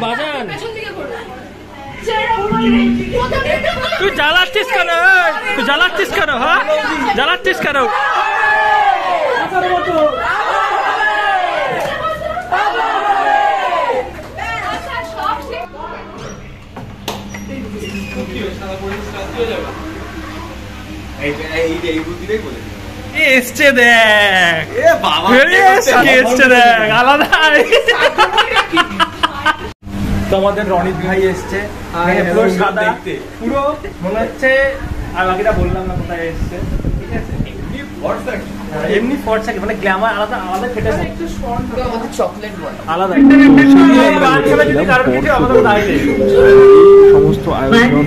বাজান তুই জ্বালাচ্ছিস কেন? তুই জ্বালাচ্ছিস কেন? হ্যাঁ জ্বালাচ্ছিস কেন? এসছে দেখ, এসছে দেখ আলাদা। তো আমাদের রনিত ভাই এসছে, পুরো সাদা, পুরো মনে হচ্ছে, আর বাকিটা বললাম না কোথায় এসছে। ঠিক আছে, এমনি ফর্সা মানে গ্ল্যামার আলাদা আলাদা খেটে চকলেট আলাদা সমস্ত আয়োজন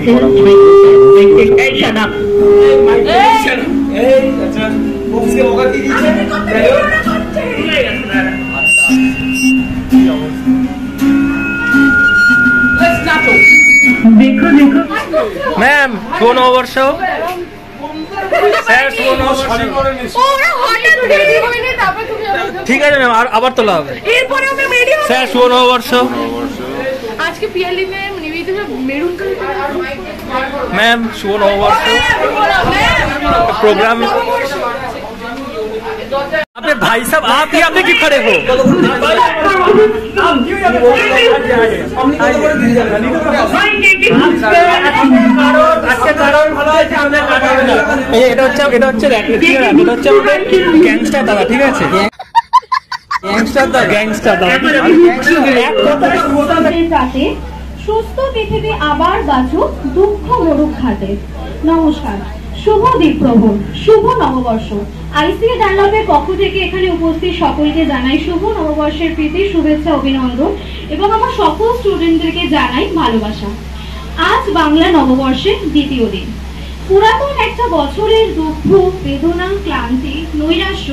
ম্যাম শুভ নববর্ষ। ঠিক আছে ম্যাম, আবার তোলা হবে। স্যার শুভ নববর্ষ। আজকে পিয়ালি ম্যাম নিবেদিত মেরুন কালার ম্যাম শুভ নববর্ষ। प्रोग्राम अबे भाई साहब आप यहाँ पे क्यों खड़े हो? গ্যাংস্টার দাদা, ঠিক আছে সুস্থ পৃথিবী আবার বাঁচুক, দুঃখ মরুক ঘাটে। নমস্কার, শুভ দ্বীপ্রহর, শুভ নববর্ষ। আইসিএ ডানলপের পক্ষ থেকে এখানে উপস্থিত সকলকে জানাই শুভ নববর্ষের প্রীতি শুভেচ্ছা অভিনন্দন এবং আমার সকল স্টুডেন্টদেরকে জানাই ভালোবাসা। আজ বাংলা নববর্ষের দ্বিতীয় দিন। পুরাতন একটা বছরের দুঃখ, বেদনা, ক্লান্তি, নৈরাশ্য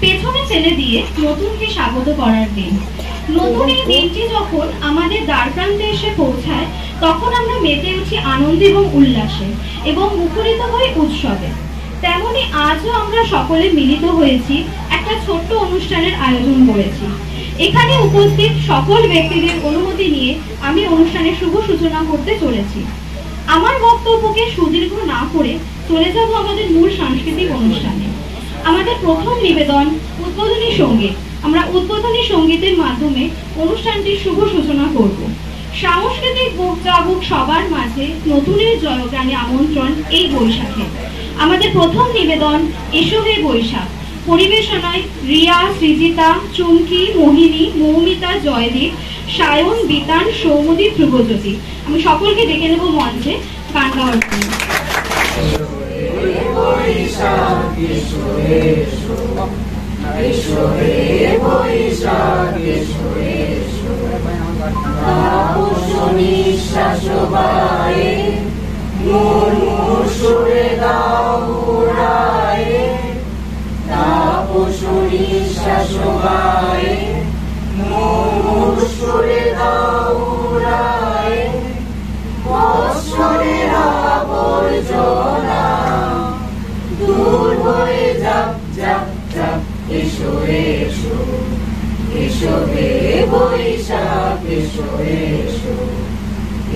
পেছনে ফেলে দিয়ে নতুনকে স্বাগত করার দিন। নতুন এই দিনটি যখন আমাদের দ্বারপ্রান্তে এসে পৌঁছায়, তখন আমরা মেতে উঠি আনন্দ এবং উল্লাসে এবং মুখরিত হয়ে উৎসবে। তেমনি আজও আমরা সকলে মিলিত হয়েছি, একটা ছোট্ট অনুষ্ঠানের আয়োজন করেছি। এখানে উপস্থিত সকল ব্যক্তিদের অনুমতি নিয়ে আমি অনুষ্ঠানের শুভ সূচনা করতে চলেছি। আমার বক্তব্যকে সুদীর্ঘ না করে চলে যাব আমাদের মূল সাংস্কৃতিক অনুষ্ঠানে। আমাদের প্রথম নিবেদন উদ্বোধনী সঙ্গীত। আমরা উদ্বোধনী সঙ্গীতের মাধ্যমে অনুষ্ঠানটির শুভ সূচনা করব। সাংস্কৃতিক বুক জাগুক সবার মাঝে, নতুনের জয়গানে আমন্ত্রণ এই বৈশাখে। আমাদের প্রথম নিবেদন এসো হে বৈশাখ। পরিবেশনায় রিয়া, সৃজিতা, চুমকি, মোহিনী, মৌমিতা, জয়দীপ, সায়ন, বিতান, সৌমদী, ধ্রুবজ্যোতি। আমি সকলকে ডেকে নেব মঞ্চে গান গাওয়ার জন্য। দূর হয়ে যাক যাক যাক, এসো এসো এসো হে বৈশাখ, এসো এসো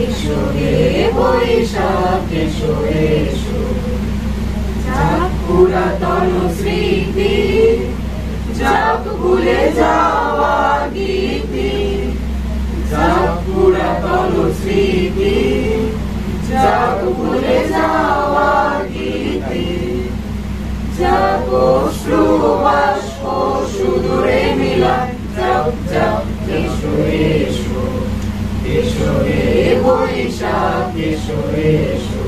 এসো হে বৈশাখ, এসো এসো। যাক পুরাতন স্মৃতি, যাক ভুলে যাওয়া গীতি, যাক পুরাতন স্মৃতি, যাক ভুলে যাওয়া গীতি, যাক অশ্রু বাষ্প সুদূরে মিলা, যাক যাক এসো এসো এসো হে বৈশাখ, এসো এসো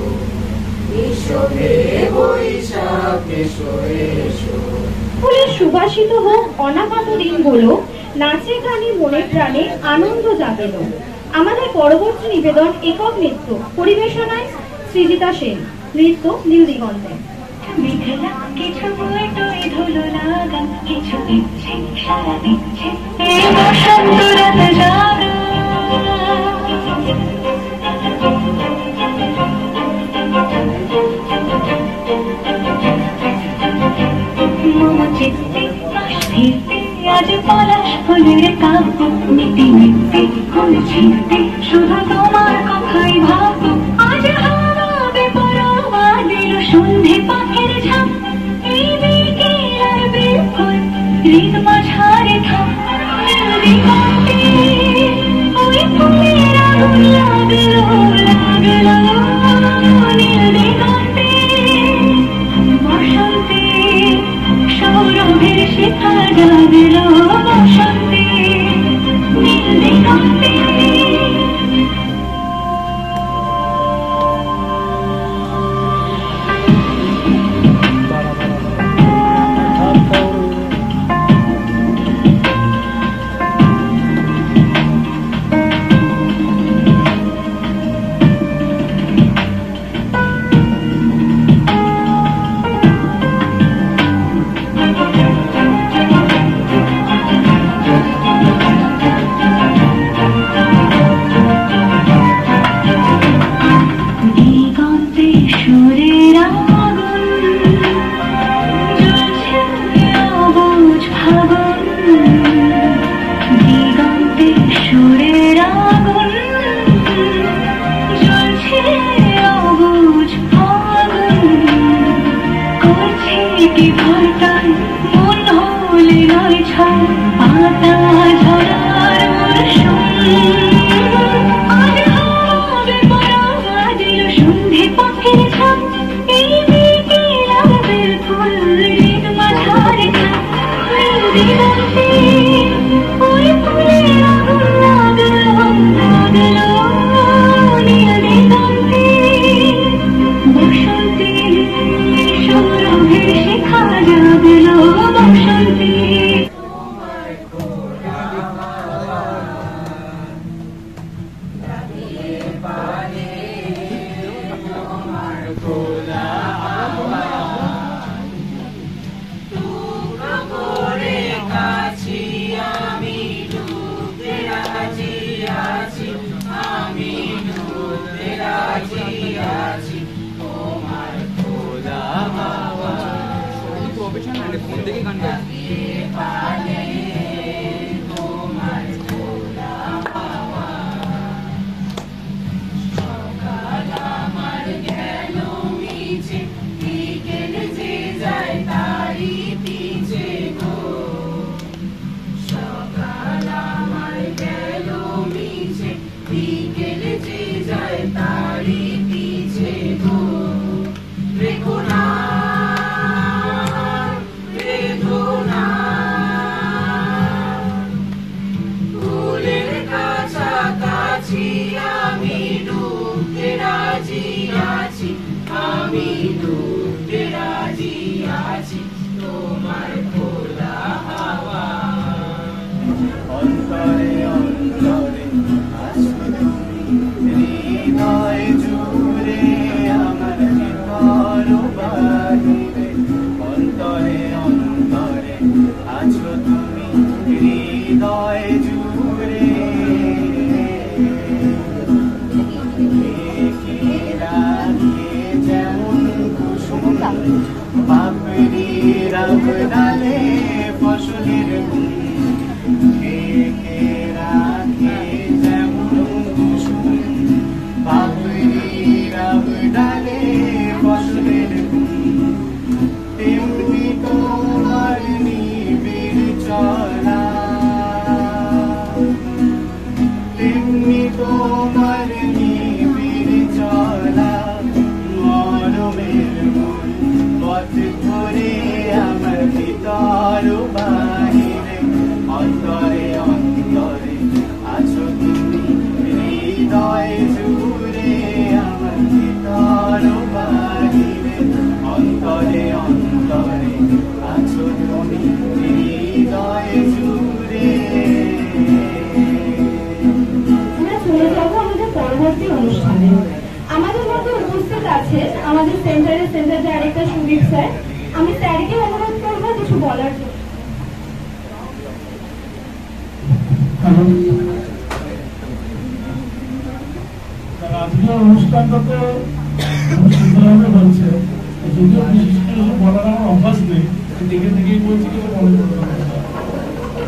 এসো হে বৈশাখ, এসো এসো। ফুলের সুবাসিত হোক অনাগত দিনগুলো, নাচে গানে মনে প্রাণে আনন্দ জাগেল। আমাদের পরবর্তী নিবেদন একক নৃত্য। পরিবেশনায় সৃজিতা সেন, নৃত্য নীল দিগন্তে। মেঘলা কিছু বইটই ধুলো লাগা, কিছু দিচ্ছে সারা দিচ্ছে এই বসন্ত রাত জাগা। মম চিত্তে বাস ফিরতে, আজ পলাশ ফুলের কাব্য মিটি মিটি ফুল ছিঁড়তে শুধু তোমার কথাই ভাবো আজ হারাবে পরোয়া দিল সন্ধে পাখির ঝাঁক এই বিকেল আর বিফল হৃদ মাঝারে থাম দিগন্তে ওই ফুলের আগুন লাগলো নীল দিগন্তে বসন্তে সৌরভের শিখা জাগলো বসন্তে নীল দিগন্তে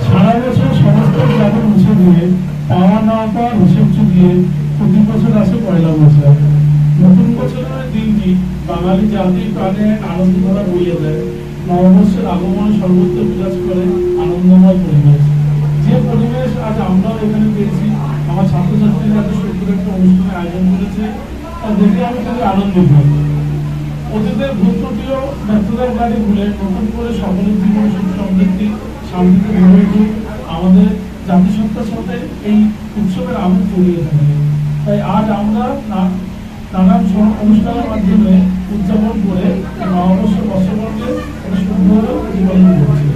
সারা বছর সমস্ত গ্রামে মুছে দিয়ে পাওয়া না পাওয়ার হিসেব চুকিয়ে প্রতি বছর আসে পয়লা বৈশাখ। নতুন বছরের দিনটি বাঙালি জাতির প্রাণে আনন্দ ধারা বইয়ে দেয়। নববর্ষের আগমনে সর্বত্র বিরাজ করে আনন্দময় পরিবেশ। যে পরিবেশ আজ আমরাও এখানে পেয়েছি, আমার ছাত্রছাত্রীরা এত সুন্দর একটা অনুষ্ঠানের আয়োজন করেছে, তা দেখে আমি খুবই আনন্দিত। অতীতের ভূত্রটিও ব্যর্থতার গাড়ি ভুলে নতুন করে সকলের জীবনে সুখ সমৃদ্ধি শান্তিতে ভরে উঠুক, আমাদের জাতিসত্তার সাথে এই উৎসবের আমেজ জড়িয়ে থাকে। তাই আজ আমরা নানান অনুষ্ঠানের মাধ্যমে উদযাপন করে নববর্ষ বর্ষবর্ষে একটা সুন্দর প্রতিপালন করছি।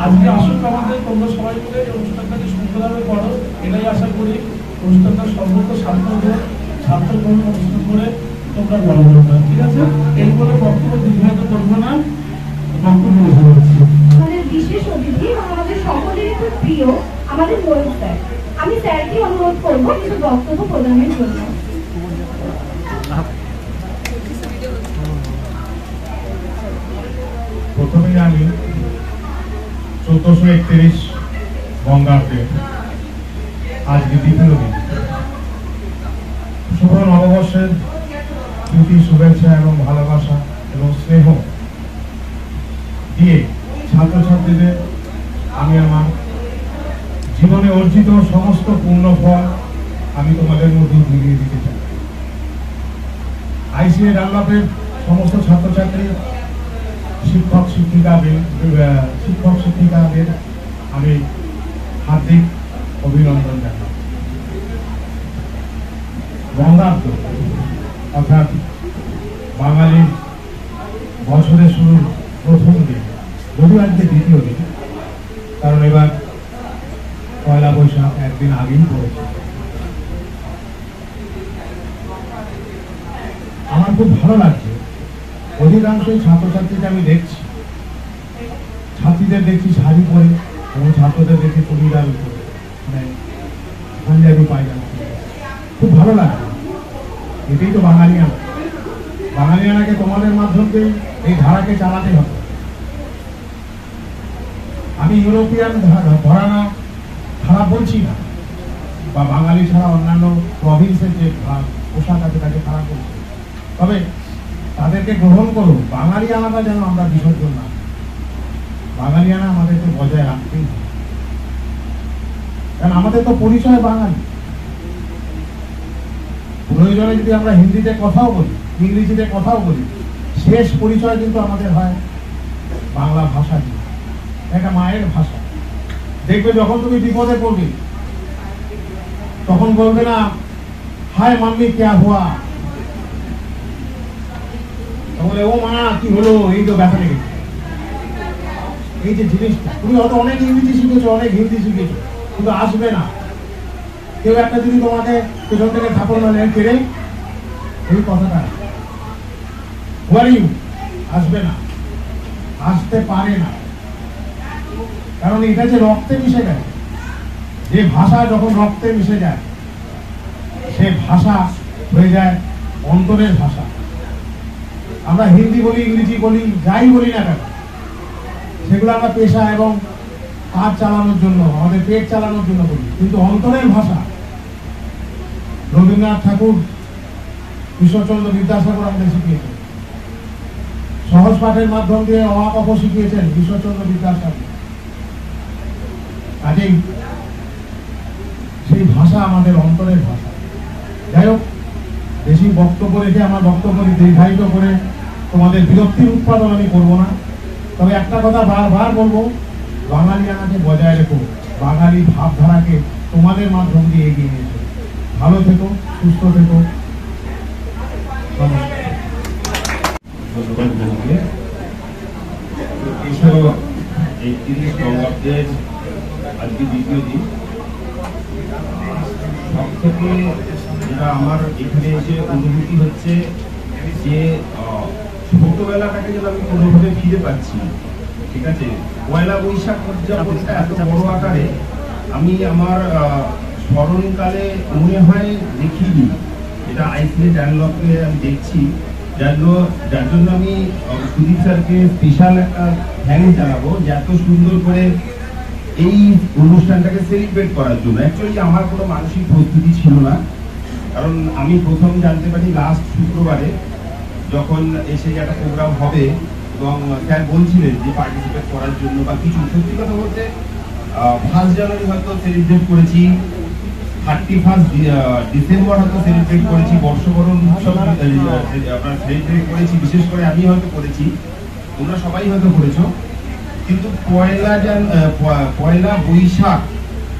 আজকে আসুক আমাদের, তোমরা সবাই মিলে এই অনুষ্ঠানটাকে সুন্দরভাবে করো, এটাই আশা করি। অনুষ্ঠানটা সর্বত্র ছাত্রগ্রহণ অনুষ্ঠান করে তোমরা বড় করবে, ঠিক আছে? এই বলে বক্তব্য দীর্ঘায়িত করবো না, বক্তব্য বুঝে যাচ্ছি। আমাদের বিশেষ অতিথি আমাদের সকলেরই খুব প্রিয় আমাদের ময়ূর স্যার। আমি স্যারকে অনুরোধ করবো কিছু বক্তব্য প্রদানের জন্য। প্রথমে আমি 1431 বঙ্গাব্দে আজকে দ্বিতীয় দিন শুভ নববর্ষের প্রীতি শুভেচ্ছা এবং ভালোবাসা এবং স্নেহ দিয়ে ছাত্রছাত্রীদের আমি আমার জীবনে অর্জিত সমস্ত পূর্ণ ফল আমি তোমাদের মধ্যে দিয়ে দিতে চাই। আইসিএ ডানলপের সমস্ত ছাত্রছাত্রী শিক্ষক শিক্ষিকাদের আমি হার্দিক অভিনন্দন জানাই। বঙ্গাব্দ অর্থাৎ বাঙালির বছরের শুরুর প্রথম দিন, যদিও আজকে দ্বিতীয় দিন, কারণ এবার পয়লা বৈশাখ একদিন আগেই পড়েছে। আমার খুব ভালো লাগছে, অধিকাংশই ছাত্রছাত্রীকে আমি দেখছি, ছাত্রীদের দেখছি শাড়ি পরে এবং ছাত্রদের দেখছি চুড়িদার উপরে, মানে পাঞ্জাবি পায়জামা। খুব ভালো লাগছে, এটাই তো বাঙালিয়ানা। বাঙালিয়ানাকে তোমাদের মাধ্যমে এই ধারাকে চালাতে হবে। আমি ইউরোপিয়ান ঘরানা খারাপ বলছি না, বা বাঙালি ছাড়া অন্যান্য প্রভিন্সের যে পোশাক আছে তাকে খারাপ বলছি, তবে তাদেরকে গ্রহণ করুন। বাঙালিয়ানাটা যেন আমরা বিসর্জন না, বাঙালিয়ানা আমাদেরকে বজায় রাখতেই হবে, কারণ আমাদের তো পরিচয় বাঙালি। প্রয়োজনে যদি আমরা হিন্দিতে কথাও বলি, ইংরেজিতে কথাও বলি, শেষ পরিচয় কিন্তু আমাদের হয় বাংলা ভাষা দিয়ে, একটা মায়ের ভাষা। দেখবে যখন তুমি বিপদে পড়বে তখন বলবে না হায় মাম্মি ক্যা হুয়া, বলে ও মা কি হলো, এই তো ব্যথা লেগেছে। এই যে জিনিসটা, তুমি হয়তো অনেক ইংরেজি শিখেছো, অনেক হিন্দি শিখেছো, কিন্তু আসবে না। কেউ একটা যদি তোমাকে পেছন থেকে থাপড় মারে, কেড়ে এই কথাটা আসবে না, আসতে পারে না, কারণ এটা যে রক্তে মিশে গেছে। যে ভাষা যখন রক্তে মিশে যায় সে ভাষা হয়ে যায় অন্তরের ভাষা। আমরা হিন্দি বলি, ইংরেজি বলি, যাই বলি না কেন, সেগুলো আমরা পেশা এবং কাজ চালানোর জন্য, আমাদের পেট চালানোর জন্য বলি, কিন্তু অন্তরের ভাষা রবীন্দ্রনাথ ঠাকুর, ঈশ্বরচন্দ্র বিদ্যাসাগর আমাদের শিখিয়েছেন। সহজ পাঠের মাধ্যম দিয়ে অ আ ক খ শিখিয়েছেন ঈশ্বরচন্দ্র বিদ্যাসাগর। কাজেই সেই ভাষা আমাদের অন্তরের ভাষা। যাই হোক, বেশি বক্তব্য রেখে আমার বক্তব্য দীর্ঘায়িত করে তোমাদের বিরক্তির উৎপাদন আমি করবো না। তবে একটা কথা বারবার বলবো, বাঙালিয়ানাকে বজায় রেখো, বাঙালি ভাবধারাকে তোমাদের মাধ্যম দিয়ে এগিয়ে নিয়ে এসো। ভালো থেকো, সুস্থ থেকো। এই 30 বঙ্গাব্দের আজকে দ্বিতীয় দিন। সব থেকে যেটা আমার এখানে এসে অনুভূতি হচ্ছে যে ছোটবেলাটাকে যেন আমি কোনোভাবে ফিরে পাচ্ছি। ঠিক আছে, পয়লা বৈশাখ উদযাপনটা এত বড় আকারে আমি আমার স্মরণকালে মনে হয় দেখিনি। এটা আইসিএ ডানলপে আমি দেখছি, যার জন্য আমি সুদীপ স্যারকে স্পেশাল একটা থ্যাঙ্কস জানাবো যে এত সুন্দর করে এই অনুষ্ঠানটাকে সেলিব্রেট করার জন্য। অ্যাকচুয়ালি আমার কোনো মানসিক প্রস্তুতি ছিল না, কারণ আমি প্রথম জানতে পারি লাস্ট শুক্রবারে, যখন এসে একটা প্রোগ্রাম হবে এবং স্যার বলছিলেন যে পার্টিসিপেট করার জন্য বা কিছু। সত্যি কথা বলতে 1 জানুয়ারি হয়তো সেলিব্রেট করেছি, 31 ডিসেম্বর হয়তো সেলিব্রেট করেছি, বর্ষবরণ উৎসব আমরা সেলিব্রেট করেছি, বিশেষ করে আমি হয়তো করেছি, তোমরা সবাই হয়তো করেছো। কিন্তু পয়লা বৈশাখ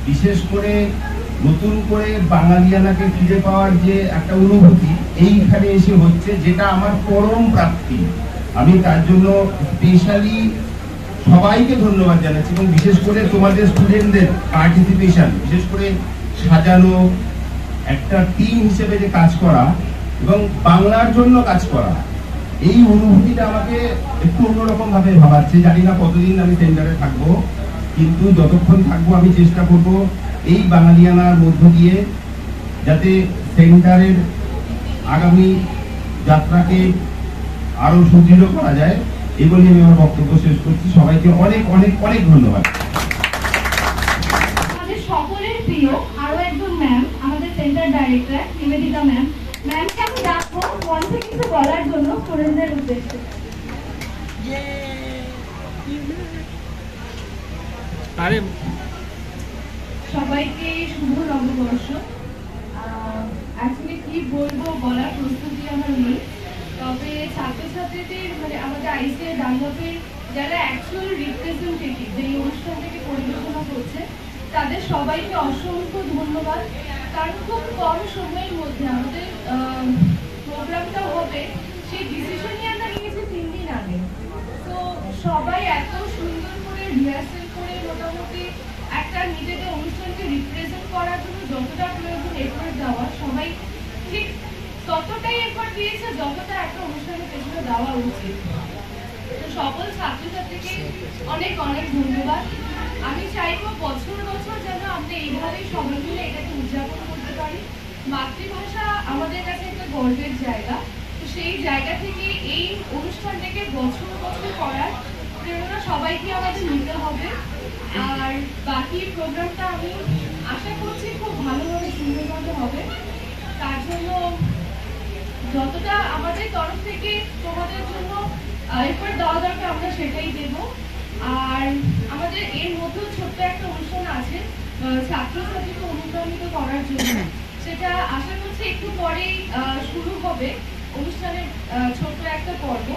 বিশেষ করে নতুন করে বাঙালিয়ানাকে ফিরে পাওয়ার যে একটা অনুভূতি এইখানে এসে হচ্ছে, যেটা আমার পরম প্রাপ্তি। আমি তার জন্য স্পেশালি সবাইকে ধন্যবাদ জানাচ্ছি, এবং বিশেষ করে তোমাদের স্টুডেন্টদের পার্টিসিপেশন, বিশেষ করে সাজানো, একটা টিম হিসেবে যে কাজ করা এবং বাংলার জন্য কাজ করা, এই অনুভূতিটা আমাকে একটু অন্যরকম ভাবে ভাবাচ্ছে। জানি না কতদিন আমি সেন্টারে থাকবো, কিন্তু যতক্ষণ থাকবো আমি চেষ্টা করব এই বাঙালিয়ানার মধ্য দিয়ে যাতে সেন্টারের আগামী যাত্রাকে আরো সুদৃঢ় করা যায়। এই বলে আমি আমার বক্তব্য শেষ করছি। সবাইকে অনেক অনেক অনেক ধন্যবাদ। আমাদের সকলের প্রিয় আরো একজন ম্যাম, আমাদের সেন্টার ডাইরেক্টর নিবেদিতা ম্যাম। ম্যামকে আমি ডাকবো মঞ্চে কিছু বলার জন্য স্টুডেন্টদের উদ্দেশ্যে। আরে সবাইকে শুভ নববর্ষ। অ্যাকচুয়ালি কি বলবো, বলার প্রস্তুতি আমার নেই, তবে ছাত্রছাত্রীদের মানে আমাদের আইসিএ ডানলপের যারা অ্যাকচুয়াল রিপ্রেজেন্টেটিভ যে এই অনুষ্ঠানটাকে পরিবেশনা করছে, তাদের সবাইকে অসংখ্য ধন্যবাদ। কারণ খুব কম সময়ের মধ্যে আমাদের প্রোগ্রামটা হবে, সেই ডিসিশনই আমরা নিয়েছি 3 দিন আগে। তো সবাই এত সুন্দর করে রিহার্সেল করে মোটামুটি একটা নিজেদের অনুষ্ঠানকে রিপ্রেজেন্ট করার জন্য যতটা প্রয়োজন এফোর্ট দেওয়া, সবাই ঠিক ততটাই এফোর্ট দিয়েছে যতটা একটা অনুষ্ঠানের পেছনে দেওয়া উচিত। তো সকল ছাত্রছাত্রীকে অনেক অনেক ধন্যবাদ। আমি চাইবো বছর বছর যেন আমরা এইভাবেই সবাই মিলে এটাকে উদযাপন করতে পারি। মাতৃভাষা আমাদের কাছে একটা গর্বের জায়গা, তো সেই জায়গা থেকে এই অনুষ্ঠানটাকে বছর বছর করার প্রেরণা সবাইকে আমাদের নিতে হবে। আর বাকি প্রোগ্রামটা আমি আশা করছি খুব ভালোভাবে সুন্দরভাবে হবে। তার জন্য যতটা আমাদের তরফ থেকে তোমাদের জন্য এরপর দেওয়া দরকার আমরা সেটাই দেব। আর আমাদের এর মধ্যেও ছোট্ট একটা অনুষ্ঠান আছে ছাত্রছাত্রীকে অনুপ্রাণিত করার জন্য, সেটা আশা করছি একটু পরেই শুরু হবে অনুষ্ঠানের ছোট্ট একটা পর্ব।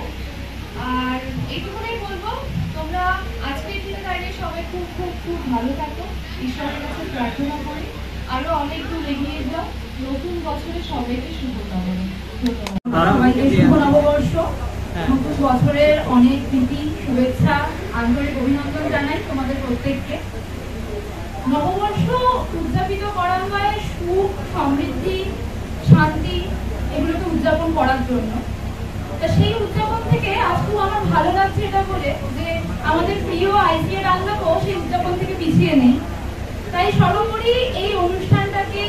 আর এইটুকুই বলবো, তোমরা আজকের দিনে দাঁড়িয়ে সবাই খুব খুব খুব ভালো থাকো, ঈশ্বরের কাছে প্রার্থনা করি আরো অনেক দূর এগিয়ে যাও। নতুন বছরে সবাইকে শুভকামনা। সবাইকে শুভ নববর্ষ, নতুন বছরের অনেক প্রীতি শুভেচ্ছা আন্তরিক অভিনন্দন জানাই তোমাদের প্রত্যেককে। নববর্ষ উদযাপিত করা হয় সুখ, সমৃদ্ধি, শান্তি এগুলোকে উদযাপন করার জন্য। তা সেই উদযাপন থেকে আজকে আমার ভালো লাগছে এটা বলে যে আমাদের প্রিয় আইসিএ ডানলপও সেই উদযাপন থেকে পিছিয়ে নেই। তাই সর্বোপরি এই অনুষ্ঠানটাকে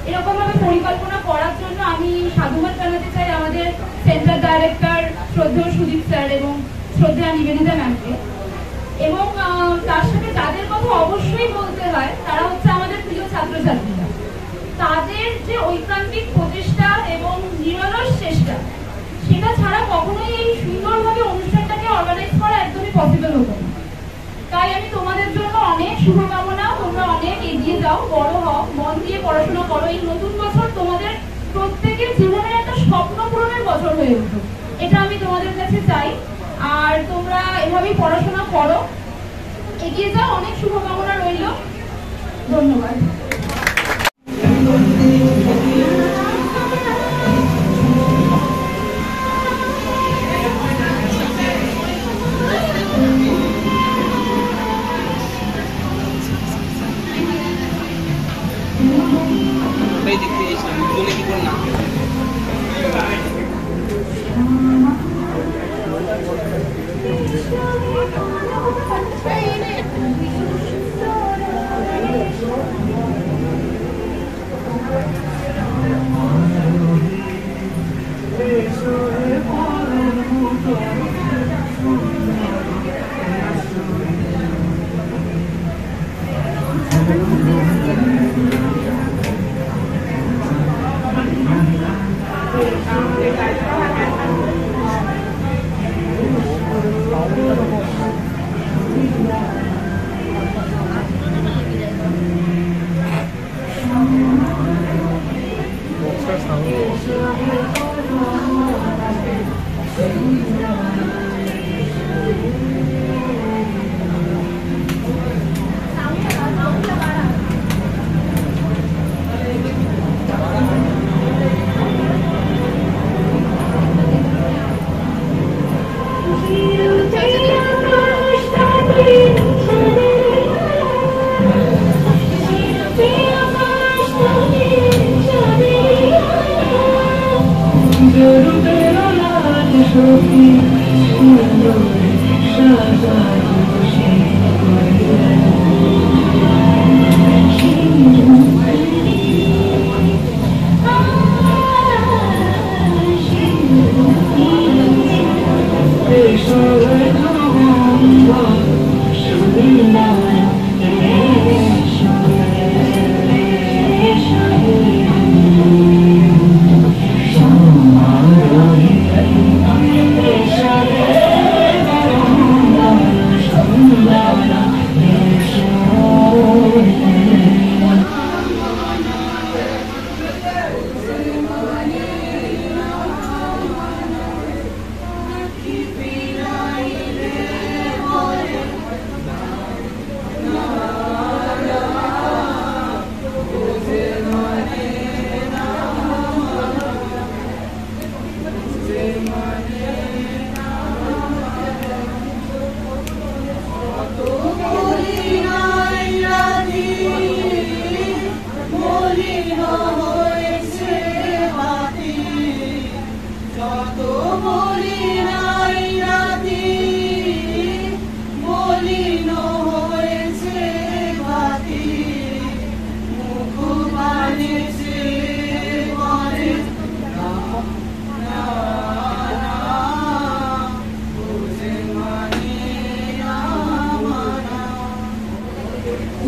এরকম ভাবে পরিকল্পনা করার জন্য আমি সাধুবাদ জানাতে চাই আমাদের সেন্টার ডাইরেক্টর শ্রদ্ধেয় সুদীপ স্যার এবং শ্রদ্ধেয়া নিবেদিতা ম্যামকে। এবং তার সাথে যাদের কথা অবশ্যই বলতে হয় তারা হচ্ছে আমাদের প্রিয় ছাত্রছাত্রীরা। তাদের যে ঐকান্তিক প্রচেষ্টা এবং নিরলস চেষ্টা, সেটা ছাড়া কখনোই এই সুন্দরভাবে অনুষ্ঠানটাকে অর্গানাইজ করা একদমই পসিবল হতো না। তাই আমি তোমাদের জন্য অনেক শুভকামনা, তোমরা অনেক এগিয়ে যাও, বড় হও, মন দিয়ে পড়াশোনা করো। এই নতুন বছর তোমাদের প্রত্যেকের জীবনের একটা স্বপ্ন পূরণের বছর হয়ে উঠো, এটা আমি তোমাদের কাছে চাই। আর তোমরা এভাবেই পড়াশোনা করো, এগিয়ে যাও, অনেক শুভকামনা রইল। ধন্যবাদ।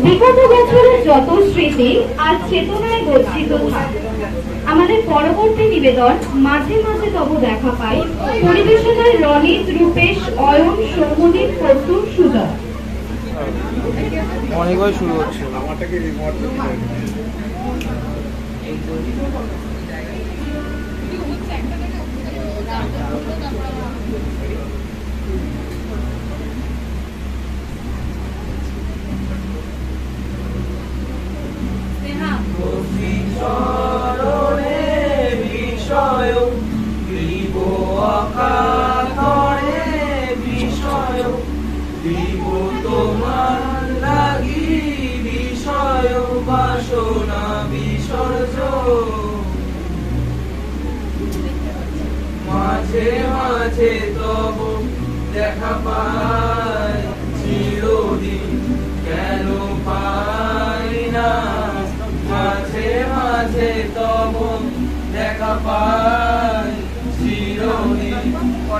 বিগত বছরের যত স্মৃতি আজ চেতনায় গচ্ছিত থাকে। আমাদের পরবর্তী নিবেদন মাঝে মাঝে তব দেখা পাই পরিবেশনায় রনিত, রূপেশ, অয়ন, সৌমদীপ, প্রত্যুর, সুজয়। অনেকবার শুরু হচ্ছে। মাঝে মাঝে তব দেখা পাই চিরদিন কেন পাই না, মাঝে মাঝে তব দেখা পাই চিরদিন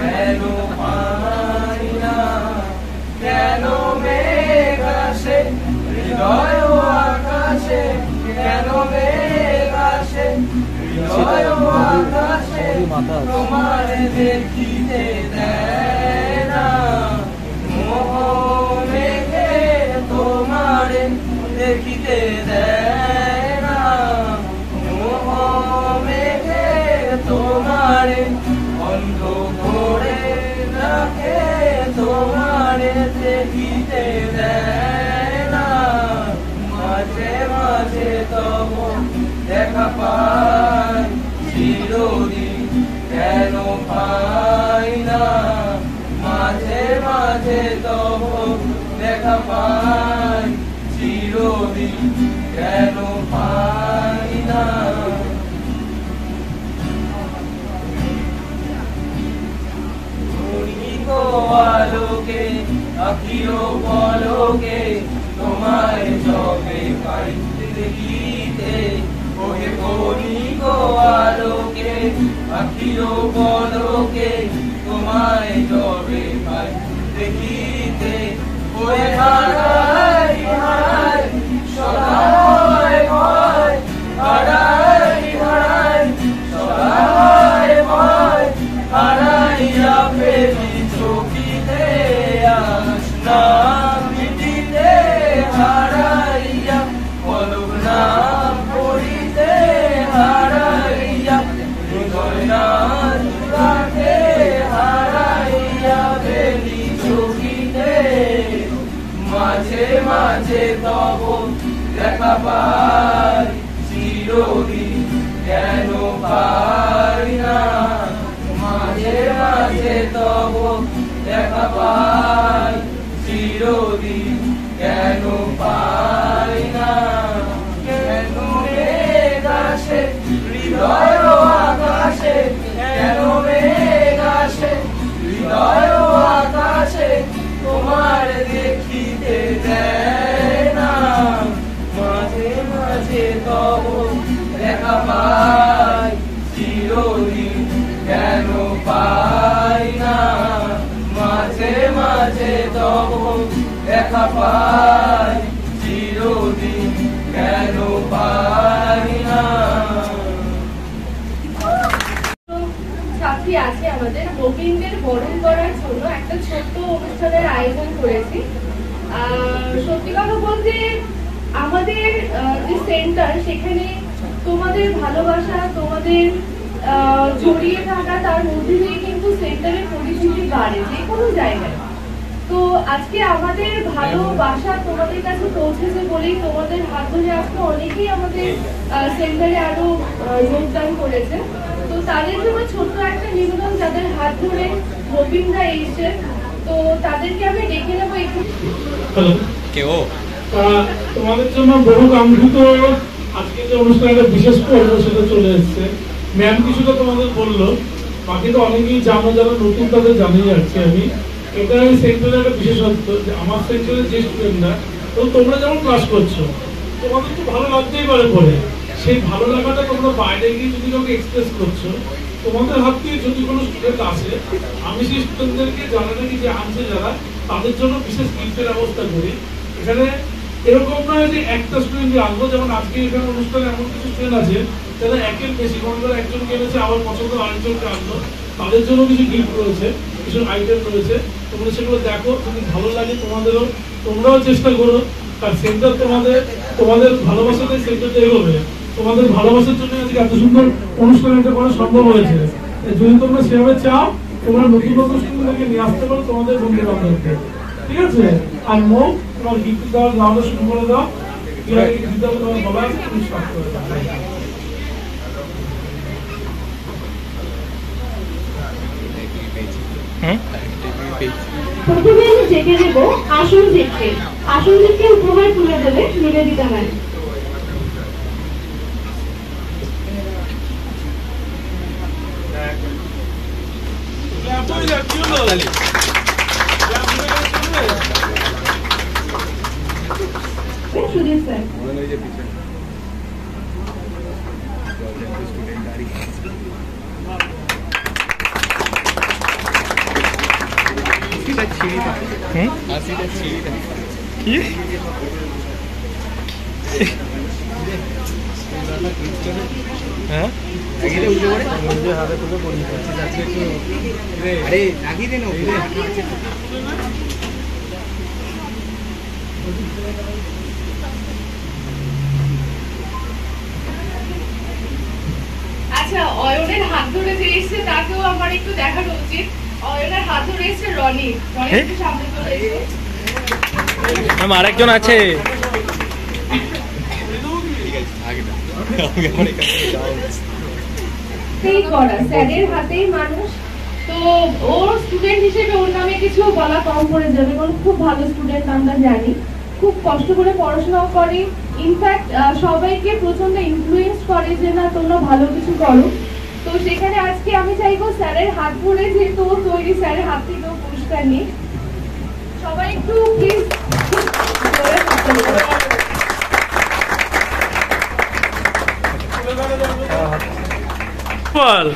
কেন পাই না, কেন মেঘ আসে হৃদয় আকাশে, কেন মেঘ আসে হৃদয় আকাশে, তোমার দেখিতে দেয় না, মোহ মেঘে তোমার দেখিতে দেয় না, মোহ মেঘে তোমার অন্ধ করে রাখে, তোমার দেখিতে দেয় না, মাঝে মাঝে তব দেখা পাই চিরদিন কেন পাই না, মাঝে মাঝে তব দেখা পাই চিরদিন কেন পাই না। আলোকে আখির পলকে তোমায় যবে পাই দেখিতে, ওহে কণিক আলোকে আখির পলকে তোমায় যবে পাই দেখিতে, ওহে হারাই হারাই সদায় ভয়, হারাই হারাই সদায় ভয়, হারাইয়া ফেলি চোখিতে আসনা মিটিতে, হারাইয়া পলক না পড়িতে, হারাইয়া মাঝে তব দেখা পাই চিরদিন কেন পাই না মাঝে মাঝে তব দেখা পাই চিরদিন কেন পাই না কেন মেঘ আসে হৃদয় আকাশে কেন মেঘ আসে হৃদয় আকাশে তোমার দেখিতে দেয় না মাঝে মাঝে তব দেখা পাই চিরদিন কেন পাই না মাঝে মাঝে তব দেখা পাই চিরদিন কেন পাই না। ছাত্রী আছে আমাদের গোবিন্দের বরণ করার জন্য একটা ছোট্ট অনুষ্ঠানের আয়োজন করেছি। সত্যি কথা বলতে আমাদের যে সেন্টার সেখানে তোমাদের ভালোবাসা তোমাদের জড়িয়ে থাকা তার মধ্যে দিয়ে কিন্তু সেন্টারের পরিচিতি বাড়ে যে কোনো জায়গায়। তো আজকে আমাদের ভালোবাসা তোমাদের কাছে পৌঁছেছে বলেই তোমাদের হাত ধরে আজকে অনেকেই আমাদের সেন্টারে আরো যোগদান করেছে। তো তাদের জন্য ছোট্ট একটা নিবেদন যাদের হাত ধরে গোবিন্দা এসছে তো তাদেরকে আমি ডেকে নেবো একটু। তোমাদের জন্য বহু কাঙ্ক্ষিত আজকে যে অনুষ্ঠানটা বিশেষ পর্ব সেটা চলে এসছে। ম্যাম কিছুটা তোমাদের বললো, বাকি তো অনেকেই জানো, যারা নতুন তাদের জানিয়ে যাচ্ছি আমি। এটা এই সেন্টারের একটা বিশেষত্ব যে আমার সেন্টারের যে স্টুডেন্টরা তো তোমরা যেমন ক্লাস করছো তোমাদের তো ভালো লাগতেই পারে পরে, সেই ভালো লাগাটা তোমরা বাইরে গিয়ে যদি কাউকে এক্সপ্রেস করছো তোমাদের হাত দিয়ে যদি কোনো স্টুডেন্ট আসে আমি সেই স্টুডেন্টদেরকে জানা নাকি যে আনছে যারা তাদের জন্য বিশেষ গিফটের ব্যবস্থা করি। এখানে এরকম নয় যে একটা স্টুডেন্ট আসবো, যেমন আজকে এখানে অনুষ্ঠানে এমন কিছু স্টুডেন্ট আছে যারা একের বেশি মনে করে একজনকে এনেছে আবার পছন্দ আরেকজনকে আনলো, তাদের জন্য কিছু গিফট রয়েছে, কিছু আইটেম রয়েছে। তোমরা সেগুলো দেখো, যদি ভালো লাগে তোমাদেরও তোমরাও চেষ্টা করো। আর সেন্টার তোমাদের ভালোবাসাতে সেন্টারটা এগোবে। তোমাদের ভালোবাসার জন্য আজকে এত সুন্দর অনুষ্ঠান এটা করা সম্ভব হয়েছে। যদি তোমরা সেভাবে চাও তোমরা নতুন নতুন স্টুডেন্টদেরকে নিয়ে আসতে পারো তোমাদের বন্ধু বান্ধবকে, ঠিক আছে? আর মৌ তোমার গিফট দেওয়া শুরু করে দাও। তোমার বলা তুমি স্টার্ট করে দাও। প্রথমে আমি ডেকে দেবো আসনজিৎকে। আসনজিৎকে উপহার তুলে দেবে নিবেদিতা ম্যাম। সুদীপ স্যার। আচ্ছা, অয়নের হাত ধরে যে এসছে তাকেও আমার একটু দেখানো উচিত। অয়নের হাত ধরে এসছে রনি। রনি একটু সামনে চলে এসো। আরেকজন আছে। স্যারের হাতেই মানুষ। তো ওর স্টুডেন্ট হিসেবে ওর নামে কিছু বলা কম পড়ে যাবে, কারণ খুব ভালো স্টুডেন্ট আমরা জানি, খুব কষ্ট করে পড়াশোনাও করে। ইনফ্যাক্ট সবাইকে প্রচন্ড ইনফ্লুয়েন্স করে যে না তোমরা ভালো কিছু করো। তো সেখানে আজকে আমি চাইবো স্যারের হাত ধরে যেহেতু তৈরি, স্যারের হাত থেকেও পুরস্কার নিই। সবাই একটু প্লিজ বল।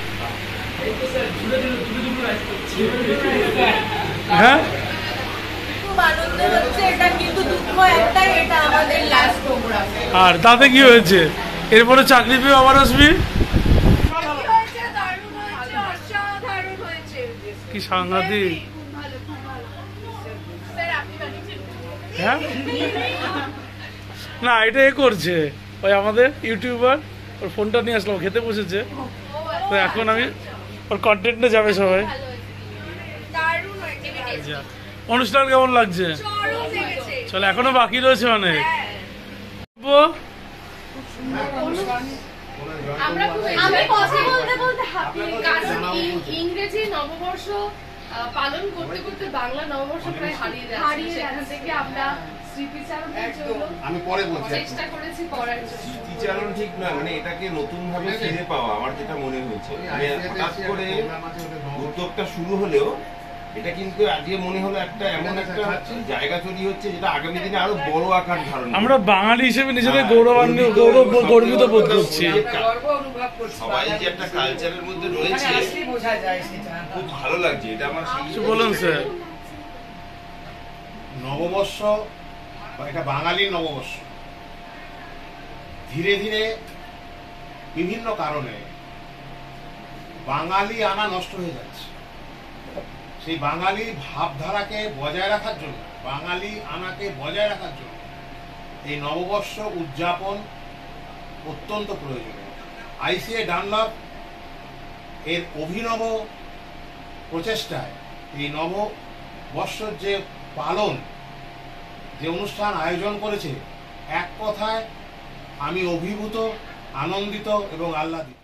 হ্যাঁ, আর তাতে কি হয়েছে? এরপরে চাকরি পেয়ে আবার আসবি। কি সাংঘাতিক। হ্যাঁ না, এটা এ করছে ওই আমাদের ইউটিউবার, ওর ফোনটা নিয়ে আসলাম, খেতে বসেছে। তো এখন আমি ওর কন্টেন্টে যাবে সবাই। অনুষ্ঠান কেমন লাগছে? চলো এখনো বাকি রয়েছে অনেক। আমরা খুব আমি কথা বলতে বলতে হাঁপিয়ে কারণ ইংরেজি নববর্ষ পালন করতে করতে বাংলা নববর্ষ প্রায় হারিয়ে যাচ্ছে। সেখান থেকে আমরা স্মৃতিচারণের জন্য আমি পরে বলছি চেষ্টা করেছি পড়ার জন্য। স্মৃতিচারণ ঠিক নয়, মানে এটাকে নতুন ভাবে ফিরে পাওয়া আমার যেটা মনে হয়েছে, মানে হঠাৎ করে উদ্যোগটা শুরু হলেও এটা কিন্তু আজকে মনে হলো একটা এমন একটা জায়গা তৈরি হচ্ছে যেটা আগামী দিনে আরো বড় আকার ধারণ করবে। আমরা বাঙালি হিসেবে নিজেদের গর্বিত বোধ করছি। সবাই যে একটা কালচারের মধ্যে রয়েছে খুব ভালো লাগছে, এটা আমার কিছু বলুন স্যার। নববর্ষ বা এটা বাঙালির নববর্ষ ধীরে ধীরে বিভিন্ন কারণে বাঙালি আনা নষ্ট হয়ে যাচ্ছে। সেই বাঙালি ভাবধারাকে বজায় রাখার জন্য, বাঙালি আনাকে বজায় রাখার জন্য এই নববর্ষ উদযাপন অত্যন্ত প্রয়োজনীয়। আইসিএ ডানলপ এর অভিনব প্রচেষ্টায় এই নববর্ষের যে পালন, যে অনুষ্ঠান আয়োজন করেছে, এক কথায় আমি অভিভূত, আনন্দিত এবং আহ্লাদিত।